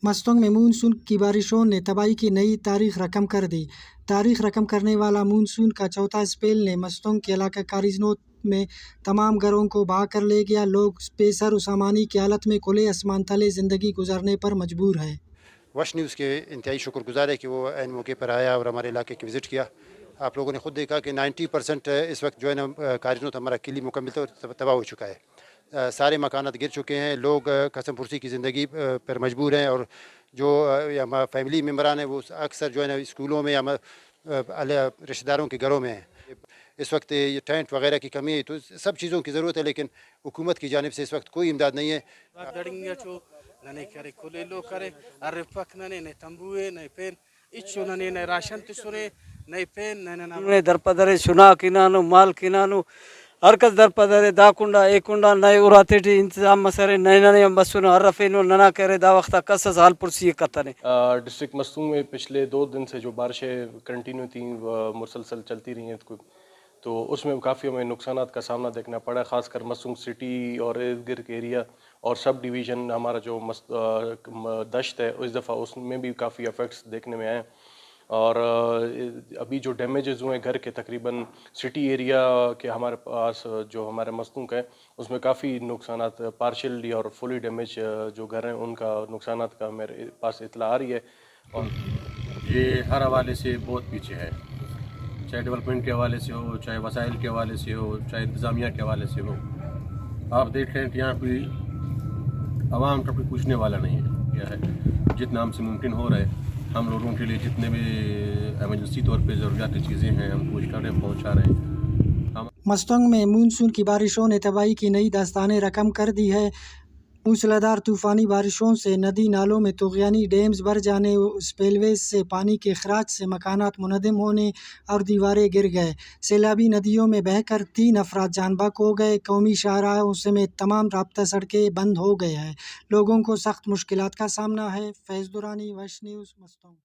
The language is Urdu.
مستونگ میں مونسون کی بارشوں نے تباہی کی نئی تاریخ رقم کر دی۔ تاریخ رقم کرنے والا مونسون کا چوتھا اسپیل نے مستونگ کے علاقہ کاریزنو میں تمام گھروں کو بہا کر لے گیا۔ لوگ بے سر و سامانی کی حالت میں کھلے آسمان تلے زندگی گزارنے پر مجبور ہیں۔ وش نیوز کے انتہائی شکر گزار ہے کہ وہ عین موقع پر آیا اور ہمارے علاقے کی وزٹ کیا۔ آپ لوگوں نے خود دیکھا کہ 90% اس وقت جو ہے نا کاریزنو ہمارا کلی مکمل طور پر تباہ ہو چکا ہے۔ سارے مکانات گر چکے ہیں، لوگ قسم پرسی کی زندگی پر مجبور ہیں، اور جو ہمارا فیملی ممبران ہیں وہ اکثر جو ہے نا اسکولوں میں یا رشتہ داروں کے گھروں میں ہیں۔ اس وقت یہ ٹینٹ وغیرہ کی کمی ہے، تو سب چیزوں کی ضرورت ہے، لیکن حکومت کی جانب سے اس وقت کوئی امداد نہیں ہے۔ ننے کرے کھلے لو کرے ارے پک ننے نے تمبوے نے پین اچو ننے نے راشن تسنے نے پین ننے در پدرے سنا کینانو مال کینانو ہرکس در پدرے دا کنڈا ایک کنڈا نئے اراتے ٹی انتظام مسرے نئے ننے بسونو ہر رفینو ننا کرے دا وقت کسس حال پرسی کتنے۔ ڈسٹرکٹ مستونگ میں پچھلے 2 دن سے جو بارشیں کنٹینیو تھیں مسلسل چلتی رہی ہیں، تو اس میں کافی ہمیں نقصانات کا سامنا دیکھنا پڑا، خاص کر مستونگ سٹی اور ارد گرد کے ایریا اور سب ڈویژن ہمارا جو دشت ہے اس دفعہ اس میں بھی کافی افیکٹس دیکھنے میں آئے، اور ابھی جو ڈیمیجز ہوئے گھر کے تقریباً سٹی ایریا کے ہمارے پاس جو ہمارے مستونگ ہے اس میں کافی نقصانات پارشلی اور فلی ڈیمیج جو گھر ہیں ان کا نقصانات کا میرے پاس اطلاع آ رہی ہے، اور یہ ہر حوالے سے بہت پیچھے ہے، چاہے ڈیولپمنٹ کے حوالے سے ہو، چاہے وسائل کے حوالے سے ہو، چاہے انتظامیہ کے حوالے سے ہو۔ آپ دیکھ رہے ہیں کہ یہاں کوئی عوام کا کوئی پوچھنے والا نہیں ہے، کیا ہے جتنا ہم سے ممکن ہو رہا ہے ہم لوگوں کے لیے جتنے بھی ایمرجنسی طور پہ ضروریاتی چیزیں ہیں ہم کوشش کر رہے ہیں پہنچا رہے ہیں۔ مستونگ میں مونسون کی بارشوں نے تباہی کی نئی داستانیں رقم کر دی ہے۔ موسلادھار طوفانی بارشوں سے ندی نالوں میں طغیانی ڈیمز بھر جانے، اسپیل ویز سے پانی کے اخراج سے مکانات منہدم ہونے اور دیواریں گر گئے۔ سیلابی ندیوں میں بہہ کر 3 افراد جان بحق ہو گئے۔ قومی شاہراہوں سمیت تمام رابطہ سڑکیں بند ہو گئے ہیں۔ لوگوں کو سخت مشکلات کا سامنا ہے۔ فیض درانی، وش نیوز، مستونگ۔